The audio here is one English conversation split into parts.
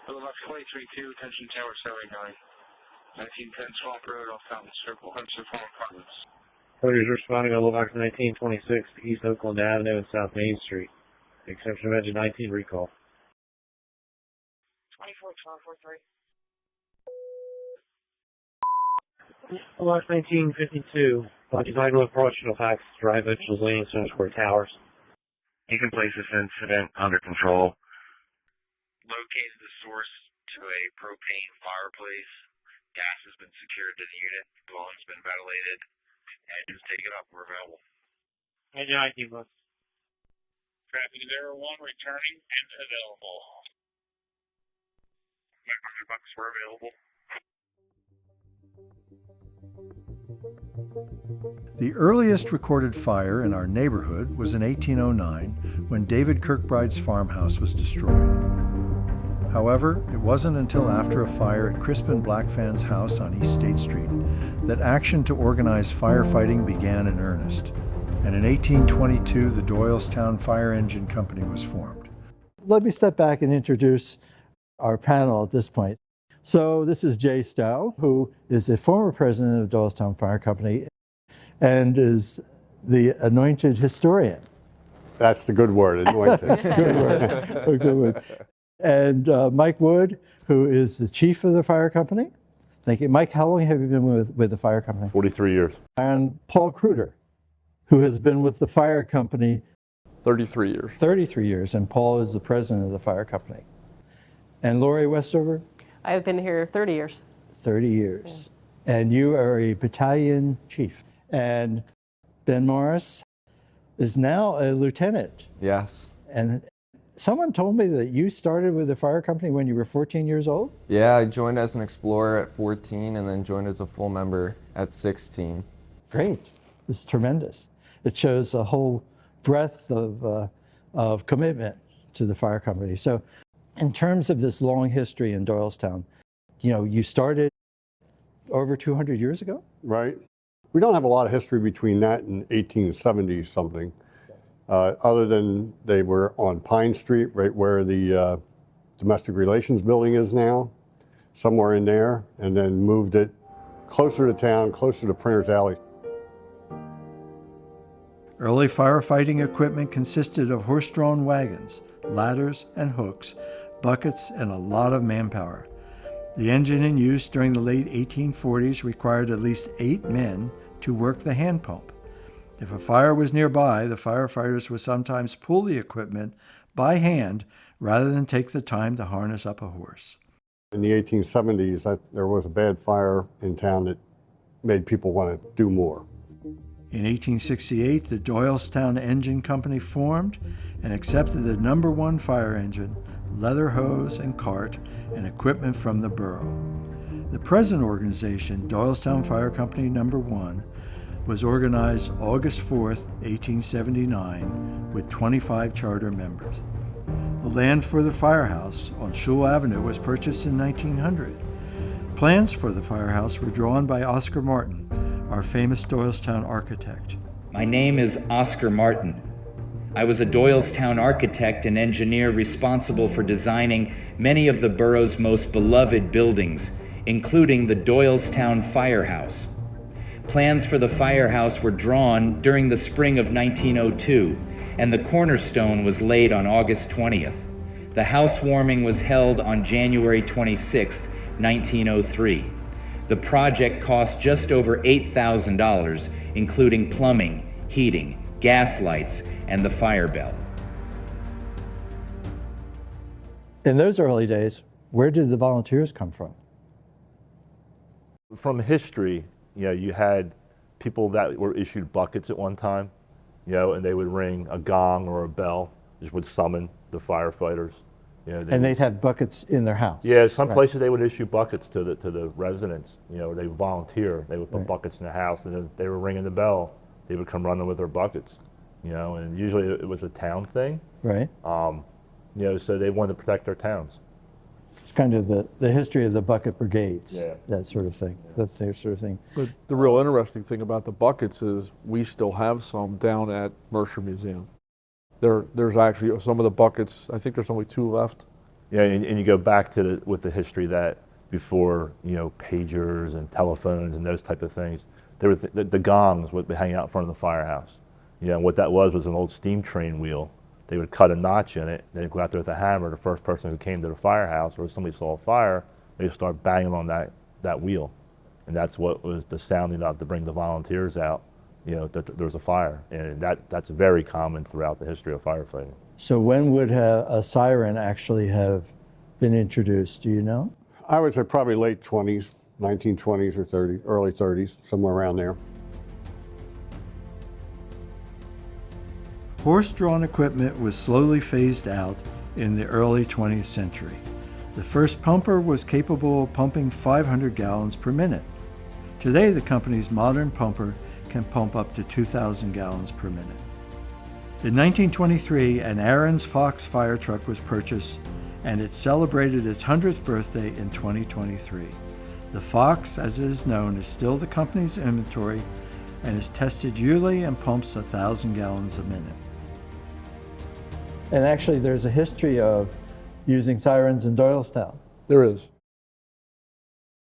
Hello, Box 23-2, attention Tower 79. 1910 Swamp Road off Fountain Circle, Hudson Farm Apartments. Couriers responding on Box 1926 to East Oakland Avenue and South Main Street. Exception of engine 19 recall. 24-1243. Box 1952. Occupied approach to Fax Drive, Mitchell's Lane, Center Square Towers. You can place this incident under control. Located the source to a propane fireplace. Gas has been secured to the unit. Dwelling's been ventilated. Engines taken up. We're available. Engine 19 bus. Traffic 01 returning and available. Bucks were available. The earliest recorded fire in our neighborhood was in 1809 when David Kirkbride's farmhouse was destroyed. However, it wasn't until after a fire at Crispin Blackfan's house on East State Street that action to organize firefighting began in earnest. And in 1822, the Doylestown Fire Engine Company was formed. Let me step back and introduce our panel at this point. So this is Jay Stowe, who is a former president of the Doylestown Fire Company and is the anointed historian. That's the good word, anointed. Good word. A good word. And Mike Wood, who is the chief of the fire company. Thank you. Mike, how long have you been with the fire company? 43 years. And Paul Kruder, who has been with the fire company 33 years. 33 years, and Paul is the president of the fire company. And Lori Westover? I've been here 30 years. 30 years. Yeah. And you are a battalion chief. And Ben Morris is now a lieutenant. Yes. And someone told me that you started with the fire company when you were 14 years old? Yeah, I joined as an explorer at 14 and then joined as a full member at 16. Great. It's tremendous. It shows a whole breadth of commitment to the fire company. So in terms of this long history in Doylestown, you know, you started over 200 years ago? Right. We don't have a lot of history between that and 1870 something, other than they were on Pine Street, right where the domestic relations building is now, somewhere in there, and then moved it closer to town, closer to Printer's Alley. Early firefighting equipment consisted of horse-drawn wagons, ladders and hooks, buckets, and a lot of manpower. The engine in use during the late 1840s required at least 8 men to work the hand pump. If a fire was nearby, the firefighters would sometimes pull the equipment by hand rather than take the time to harness up a horse. In the 1870s, there was a bad fire in town that made people want to do more. In 1868, the Doylestown Engine Company formed and accepted the #1 fire engine, leather hose and cart, and equipment from the borough. The present organization, Doylestown Fire Company #1, was organized August 4th, 1879, with 25 charter members. The land for the firehouse on Shule Avenue was purchased in 1900. Plans for the firehouse were drawn by Oscar Martin, our famous Doylestown architect. My name is Oscar Martin. I was a Doylestown architect and engineer responsible for designing many of the borough's most beloved buildings, including the Doylestown Firehouse. Plans for the firehouse were drawn during the spring of 1902, and the cornerstone was laid on August 20th. The housewarming was held on January 26, 1903. The project cost just over $8,000, including plumbing, heating, gas lights, and the fire bell. In those early days, where did the volunteers come from? From history, you know, you had people that were issued buckets at one time, you know, and they would ring a gong or a bell, which would summon the firefighters. You know, and they'd have buckets in their house. Yeah, some places they would issue buckets to the residents. You know, they volunteer. They would put buckets in the house, and then they were ringing the bell. They would come running with their buckets. You know, and usually it was a town thing. Right. You know, so they wanted to protect their towns. It's kind of the history of the bucket brigades. Yeah. That sort of thing. Yeah. That's their sort of thing. But the real interesting thing about the buckets is we still have some down at Mercer Museum. There's actually some of the buckets, I think there's only 2 left, Yeah, and you go back to with the history that before, pagers and telephones and those type of things, there were the gongs would be hanging out in front of the firehouse. And what that was an old steam train wheel. They would cut a notch in it, they'd go out there with a hammer. The first person who came to the firehouse or somebody saw a fire, they'd start banging on that wheel. And that's what was the sounding of to bring the volunteers out, that there was a fire. And that's very common throughout the history of firefighting. So when would a siren actually have been introduced? Do you know? I would say probably late 20s, 1920s or early 30s, somewhere around there. Horse-drawn equipment was slowly phased out in the early 20th century. The first pumper was capable of pumping 500 gallons per minute. Today, the company's modern pumper can pump up to 2,000 gallons per minute. In 1923, an Aaron's Fox fire truck was purchased, and it celebrated its 100th birthday in 2023. The Fox, as it is known, is still the company's inventory and is tested yearly and pumps 1,000 gallons a minute. And actually, there's a history of using sirens in Doylestown. There is.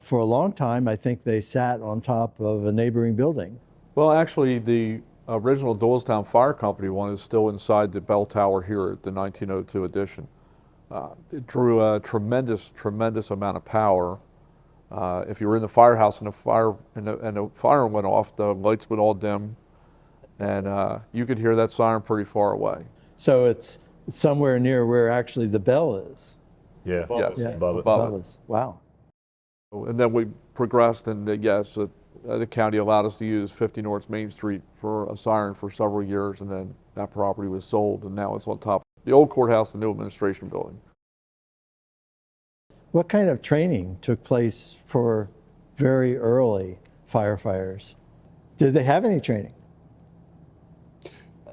For a long time, I think they sat on top of a neighboring building. Well, actually, the original Doylestown Fire Company one is still inside the bell tower here at the 1902 edition. It drew a tremendous amount of power. If you were in the firehouse and the fire went off, the lights would all dim, and you could hear that siren pretty far away. So it's somewhere near where actually the bell is. Yeah, yes, above Above us. Wow. And then we progressed, and yes, the county allowed us to use 50 North Main Street for a siren for several years, and then that property was sold, and now it's on top of the old courthouse, the new administration building. What kind of training took place for very early firefighters? Did they have any training?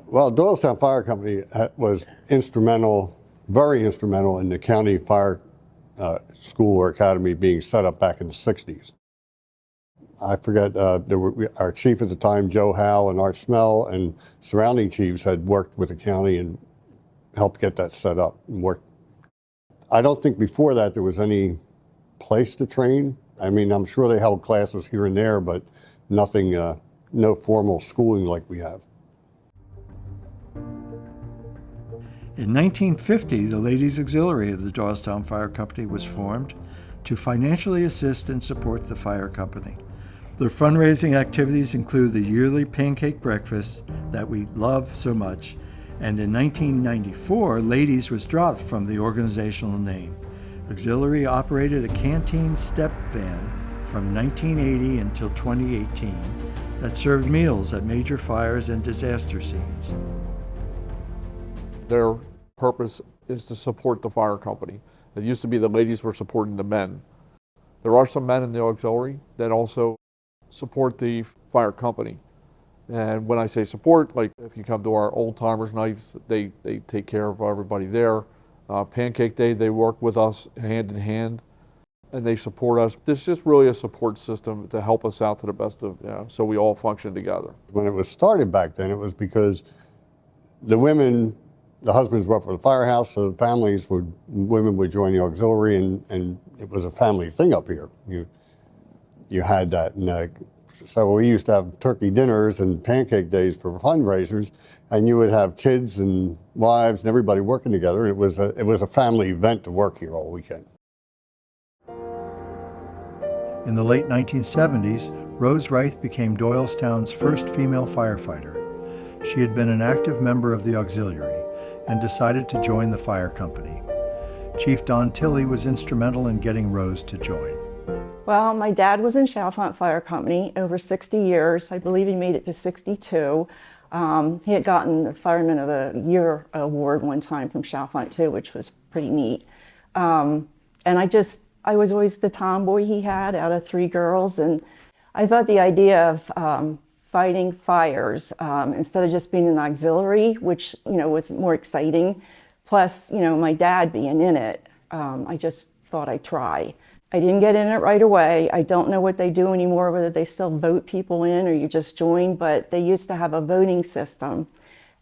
Well, Doylestown Fire Company was instrumental, very instrumental in the county fire school or academy being set up back in the 60s. I forget, our chief at the time, Joe Howe and Art Smell, and surrounding chiefs had worked with the county and helped get that set up and worked. I don't think before that there was any place to train. I mean, I'm sure they held classes here and there, but nothing, no formal schooling like we have. In 1950, the Ladies Auxiliary of the Doylestown Fire Company was formed to financially assist and support the fire company. Their fundraising activities include the yearly pancake breakfast that we love so much, and in 1994, Ladies was dropped from the organizational name. Auxiliary operated a canteen step van from 1980 until 2018 that served meals at major fires and disaster scenes. Their purpose is to support the fire company. It used to be the ladies were supporting the men. There are some men in the auxiliary that also support the fire company. And when I say support, like if you come to our old timers nights, they take care of everybody there. Pancake Day, they work with us hand in hand and they support us. This is just really a support system to help us out to the best of, so we all function together. When it was started back then, it was because the women, the husbands worked for the firehouse, so the women would join the auxiliary, and it was a family thing up here. You had that, and so we used to have turkey dinners and pancake days for fundraisers, and you would have kids and wives and everybody working together. It was a family event to work here all weekend. In the late 1970s, Rose Reith became Doylestown's first female firefighter. She had been an active member of the auxiliary and decided to join the fire company. Chief Don Tilley was instrumental in getting Rose to join. Well, my dad was in Chalfont Fire Company over 60 years. I believe he made it to 62. He had gotten the Fireman of the Year award one time from Chalfont too, which was pretty neat. And I was always the tomboy he had out of 3 girls, and I thought the idea of fighting fires instead of just being an auxiliary, which was more exciting, plus my dad being in it, I just thought I'd try. I didn't get in it right away. I don't know what they do anymore, whether they still vote people in or you just join, but they used to have a voting system.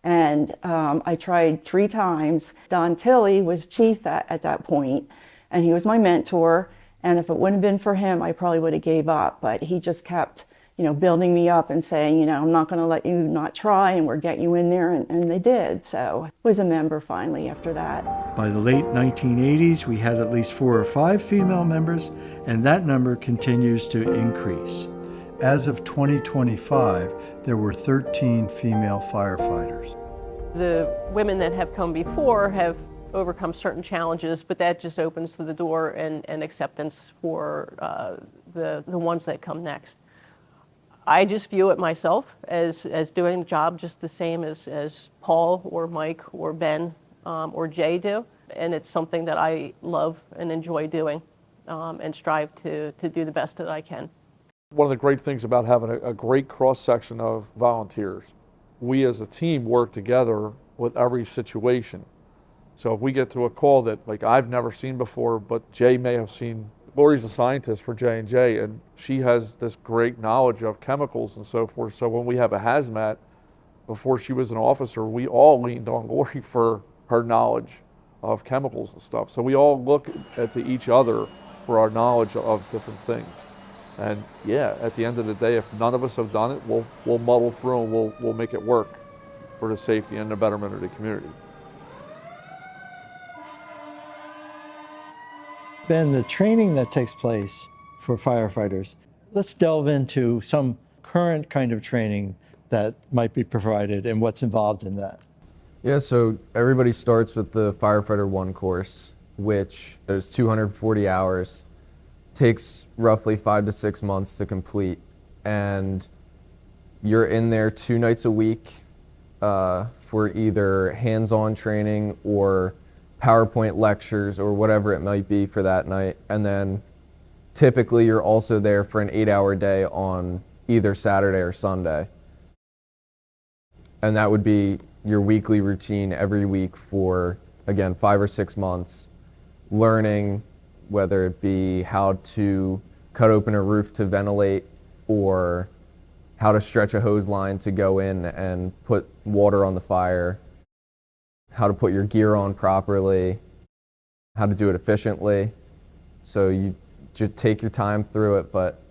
And I tried 3 times. Don Tilley was chief at that point, and he was my mentor. And if it wouldn't have been for him, I probably would have gave up. But he just kept, building me up and saying, I'm not going to let you not try, and we'll get you in there. And they did. So I was a member finally after that. By the late 1980s, we had at least 4 or 5 female members, and that number continues to increase. As of 2025, there were 13 female firefighters. The women that have come before have overcome certain challenges, but that just opens the door and acceptance for the ones that come next. I just view it myself as doing the job just the same as Paul or Mike or Ben or Jay do, and it's something that I love and enjoy doing and strive to do the best that I can. One of the great things about having a great cross-section of volunteers, we as a team work together with every situation. So if we get to a call that like I've never seen before, but Jay may have seen, Lori's a scientist for J&J, and she has this great knowledge of chemicals and so forth. So when we have a hazmat, before she was an officer, we all leaned on Lori for her knowledge of chemicals and stuff. So we all look at each other for our knowledge of different things. And yeah, at the end of the day, if none of us have done it, we'll muddle through and we'll make it work for the safety and the betterment of the community. Ben, the training that takes place for firefighters, let's delve into some current kind of training that might be provided and what's involved in that. Yeah, so everybody starts with the Firefighter 1 course, which is 240 hours, takes roughly 5 to 6 months to complete, and you're in there 2 nights a week for either hands-on training or PowerPoint lectures or whatever it might be for that night. And then typically you're also there for an 8-hour day on either Saturday or Sunday. And that would be your weekly routine every week for, again, 5 or 6 months, learning whether it be how to cut open a roof to ventilate or how to stretch a hose line to go in and put water on the fire, how to put your gear on properly, how to do it efficiently. So you just take your time through it, but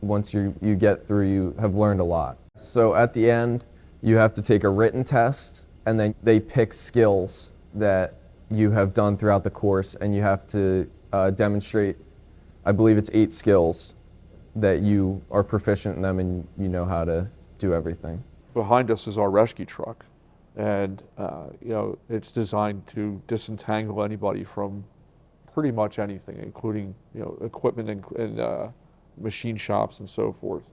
once you get through, you have learned a lot. So at the end, you have to take a written test, and then they pick skills that you have done throughout the course, and you have to demonstrate, I believe it's 8 skills that you are proficient in them and you know how to do everything. Behind us is our rescue truck, and it's designed to disentangle anybody from pretty much anything, including equipment and machine shops and so forth.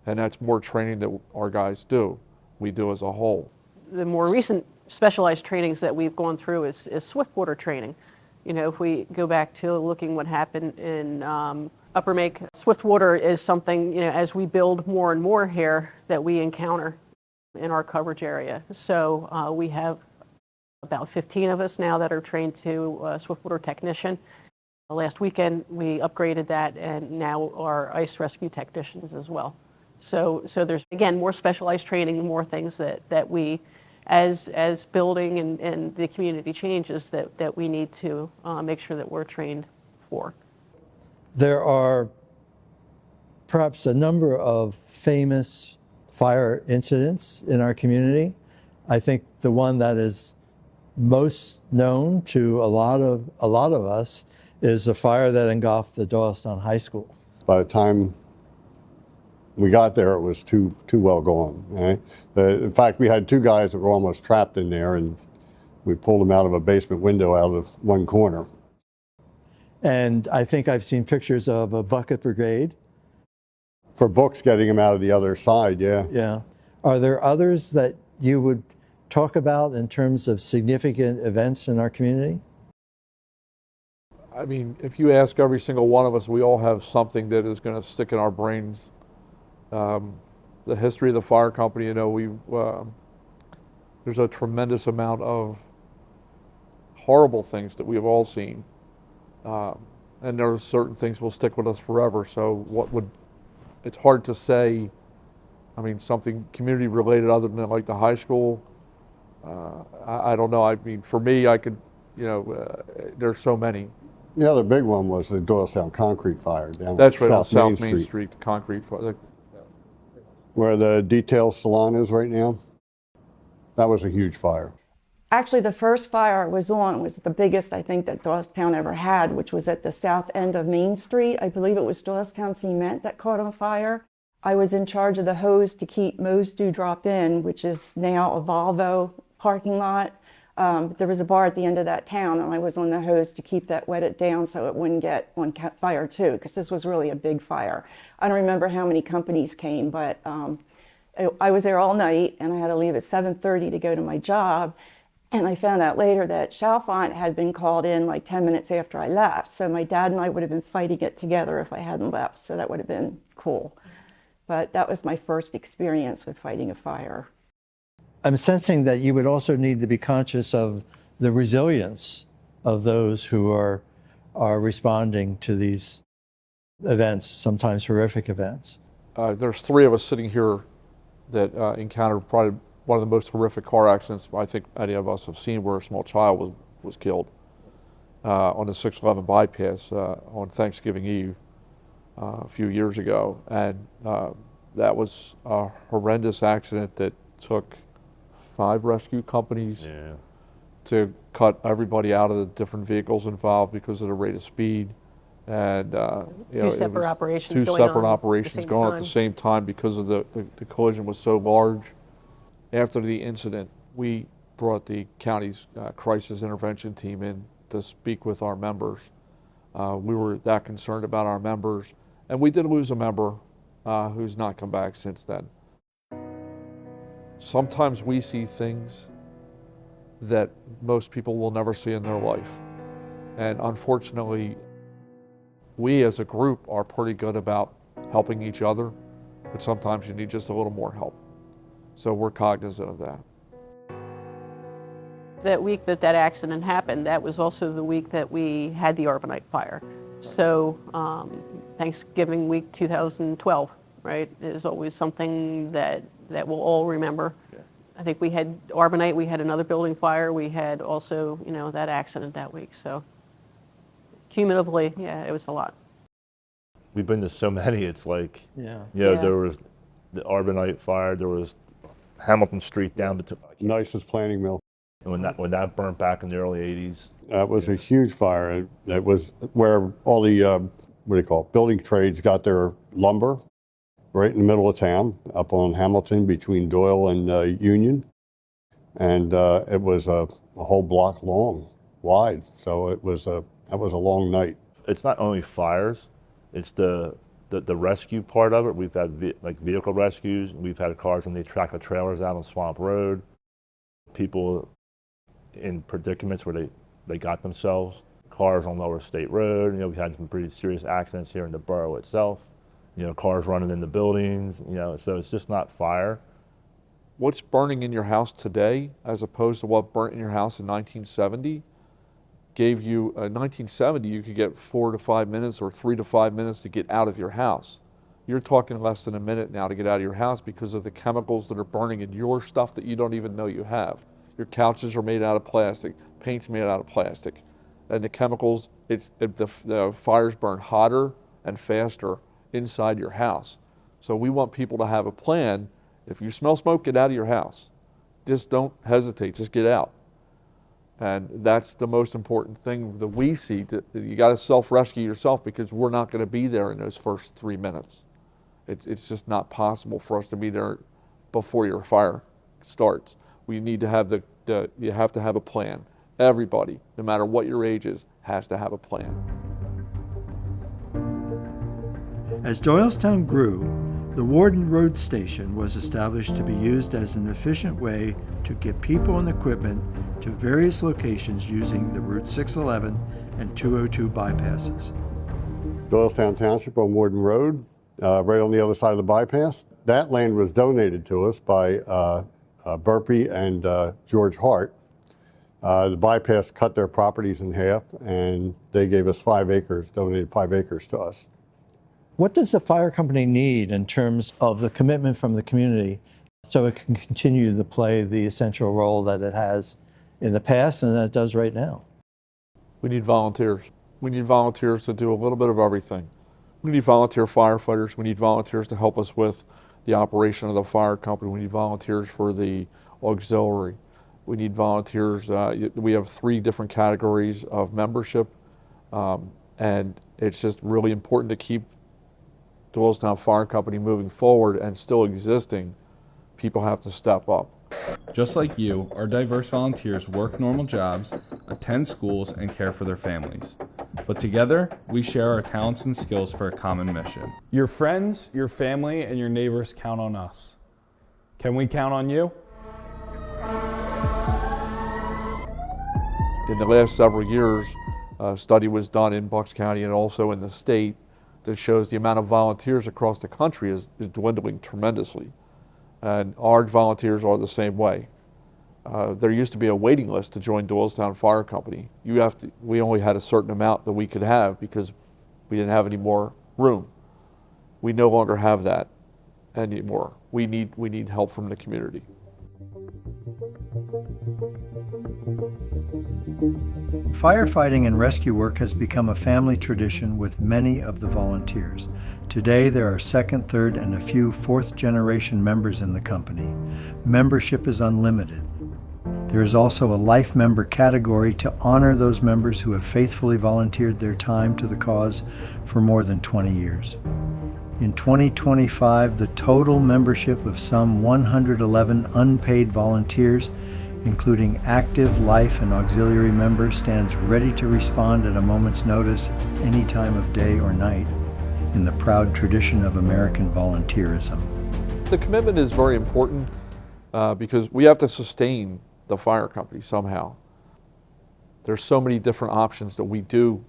And that's more training that our guys do. We do as a whole. The more recent specialized trainings that we've gone through is swiftwater training. If we go back to looking what happened in Upper Make, swiftwater is something, as we build more and more here that we encounter in our coverage area. So we have about 15 of us now that are trained to swiftwater technician. Last weekend we upgraded that, and now our ice rescue technicians as well. So there's, again, more specialized training, more things that we, as building and the community changes, that we need to make sure that we're trained for. There are perhaps a number of famous fire incidents in our community. I think the one that is most known to a lot of us is the fire that engulfed the Doylestown High School. By the time we got there, it was too well gone. Right? In fact, we had 2 guys that were almost trapped in there, and we pulled them out of a basement window out of one corner. And I think I've seen pictures of a bucket brigade. For books, getting them out of the other side, yeah. Yeah. Are there others that you would talk about in terms of significant events in our community? I mean, if you ask every single one of us, we all have something that is going to stick in our brains. The history of the fire company, there's a tremendous amount of horrible things that we have all seen. And there are certain things will stick with us forever. So it's hard to say, I mean, something community related other than like the high school. I don't know. I mean, for me, I could, there's so many. The other big one was the Doylestown concrete fire down That's right, on South South Main Street, concrete fire. Where the detail salon is right now. That was a huge fire. Actually, the first fire I was on was the biggest I think that Doylestown ever had, which was at the south end of Main Street. I believe it was Doylestown Cement that caught on fire. I was in charge of the hose to keep Moe's Dewdrop Inn, which is now a Volvo parking lot. There was a bar at the end of that town, and I was on the hose to keep that wetted down so it wouldn't get on fire too, because this was really a big fire. I don't remember how many companies came, but I was there all night, and I had to leave at 7:30 to go to my job. And I found out later that Chalfont had been called in like 10 minutes after I left. So my dad and I would have been fighting it together if I hadn't left. So that would have been cool. But that was my first experience with fighting a fire. I'm sensing that you would also need to be conscious of the resilience of those who are responding to these events, sometimes horrific events. There's 3 of us sitting here that encountered probably one of the most horrific car accidents I think any of us have seen, where a small child was killed on the 611 bypass on Thanksgiving Eve a few years ago. And that was a horrendous accident that took 5 rescue companies to cut everybody out of the different vehicles involved because of the rate of speed. And two separate operations two going separate on operations going on at the same time because of the collision was so large. After the incident, we brought the county's crisis intervention team in to speak with our members. We were that concerned about our members, and we did lose a member who's not come back since then. Sometimes we see things that most people will never see in their life. And unfortunately, we as a group are pretty good about helping each other, but sometimes you need just a little more help. So we're cognizant of that. That week that accident happened, that was also the week that we had the Arbornite fire. So Thanksgiving week 2012, right, is always something that we'll all remember. Yeah. I think we had Arbornite, we had another building fire, we had also, that accident that week. So cumulatively, yeah, it was a lot. We've been to so many, it's like, yeah. There was the Arbornite fire, there was Hamilton Street down to Nicest planing mill. And when that burnt back in the early 80s. That was a huge fire. It was where all the, building trades got their lumber, right in the middle of town, up on Hamilton between Doyle and Union. And it was a whole block long, wide. So that was a long night. It's not only fires, it's the rescue part of it. We've had vehicle rescues. We've had cars when they track the trailers out on Swamp Road. People in predicaments where they got themselves. Cars on Lower State Road. We've had some pretty serious accidents here in the borough itself. Cars running in the buildings. So it's just not fire. What's burning in your house today, as opposed to what burnt in your house in 1970, gave you, 1970, you could get 4 to 5 minutes or 3 to 5 minutes to get out of your house. You're talking less than a minute now to get out of your house because of the chemicals that are burning in your stuff that you don't even know you have. Your couches are made out of plastic, paint's made out of plastic. And the chemicals, the fires burn hotter and faster inside your house. So we want people to have a plan. If you smell smoke, get out of your house. Just don't hesitate, just get out. And that's the most important thing that we see. You got to self-rescue yourself, because we're not going to be there in those first 3 minutes. It's just not possible for us to be there before your fire starts. We need to have you have to have a plan. Everybody, no matter what your age is, has to have a plan. As Doylestown grew, the Warden Road Station was established to be used as an efficient way to get people and equipment to various locations using the Route 611 and 202 bypasses. Doylestown Township on Warden Road, right on the other side of the bypass. That land was donated to us by Burpee and George Hart. The bypass cut their properties in half, and they gave us 5 acres, donated 5 acres to us. What does the fire company need in terms of the commitment from the community so it can continue to play the essential role that it has in the past and that it does right now. We need volunteers. We need volunteers to do a little bit of everything. We need volunteer firefighters. We need volunteers to help us with the operation of the fire company. We need volunteers for the auxiliary. We need volunteers. We have 3 different categories of membership, and it's just really important to keep Doylestown Fire Company moving forward and still existing. People have to step up. Just like you, our diverse volunteers work normal jobs, attend schools, and care for their families. But together, we share our talents and skills for a common mission. Your friends, your family, and your neighbors count on us. Can we count on you? In the last several years, a study was done in Bucks County and also in the state that shows the amount of volunteers across the country is dwindling tremendously. And our volunteers are the same way. There used to be a waiting list to join Doylestown Fire Company. We only had a certain amount that we could have because we didn't have any more room. We no longer have that anymore. We need help from the community. Firefighting and rescue work has become a family tradition with many of the volunteers. Today there are second, third, and a few fourth-generation members in the company. Membership is unlimited. There is also a life member category to honor those members who have faithfully volunteered their time to the cause for more than 20 years. In 2025, the total membership of some 111 unpaid volunteers, including active life and auxiliary members, stands ready to respond at a moment's notice any time of day or night in the proud tradition of American volunteerism. The commitment is very important because we have to sustain the fire company somehow. There's so many different options that we do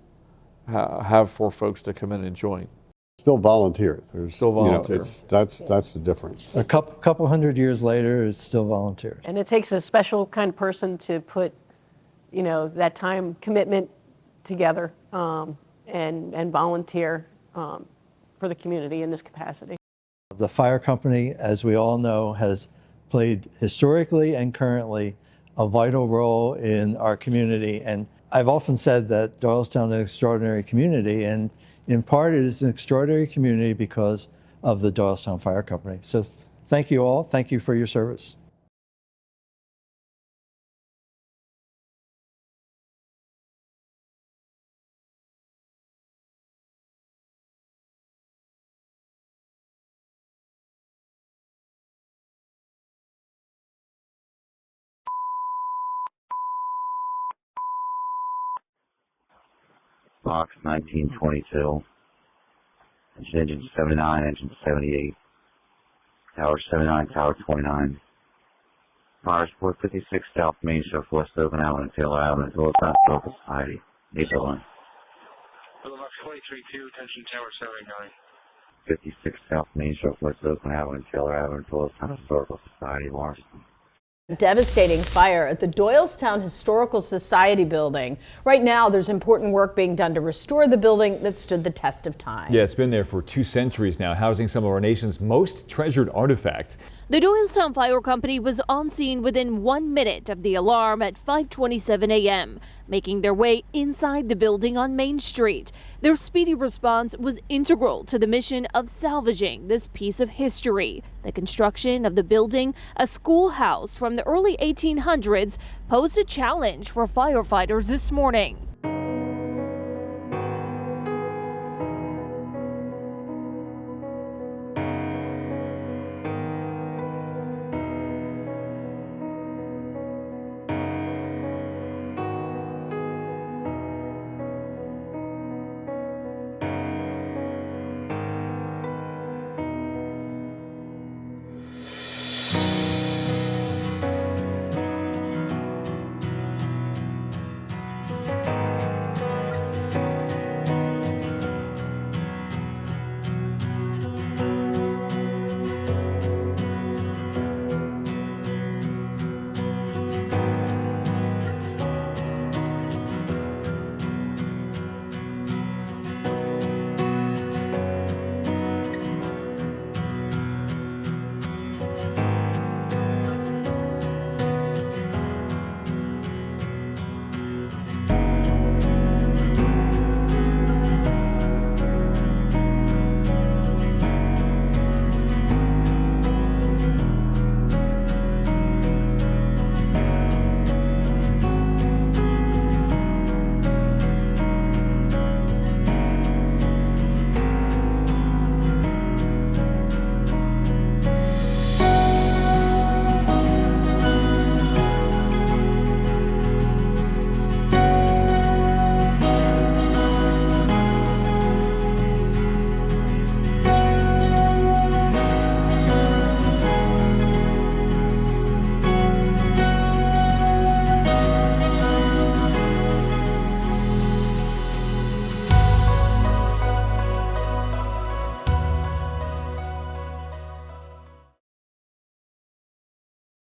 have for folks to come in and join. Still volunteer. There's still volunteer. That's the difference. A couple hundred years later, it's still volunteers. And it takes a special kind of person to put, that time commitment together and volunteer for the community in this capacity. The fire company, as we all know, has played historically and currently a vital role in our community. And I've often said that Doylestown is an extraordinary community, and in part it is an extraordinary community because of the Doylestown Fire Company. So thank you all. Thank you for your service. Box 1922. Engine 79, engine 78. Tower 79, tower 29. Fire 456 South Main Street, West Oakland Avenue, Taylor Avenue, Doylestown Historical Society. April 1. Box 23-2, attention tower 79. 56 South Main Street, West Oakland Avenue, Taylor Avenue, Doylestown Historical Society, Washington. Devastating fire at the Doylestown Historical Society building. Right now, there's important work being done to restore the building that stood the test of time. Yeah, it's been there for 2 centuries now, housing some of our nation's most treasured artifacts. The Doylestown Fire Company was on scene within 1 minute of the alarm at 5:27 a.m., making their way inside the building on Main Street. Their speedy response was integral to the mission of salvaging this piece of history. The construction of the building, a schoolhouse from the early 1800s, posed a challenge for firefighters this morning.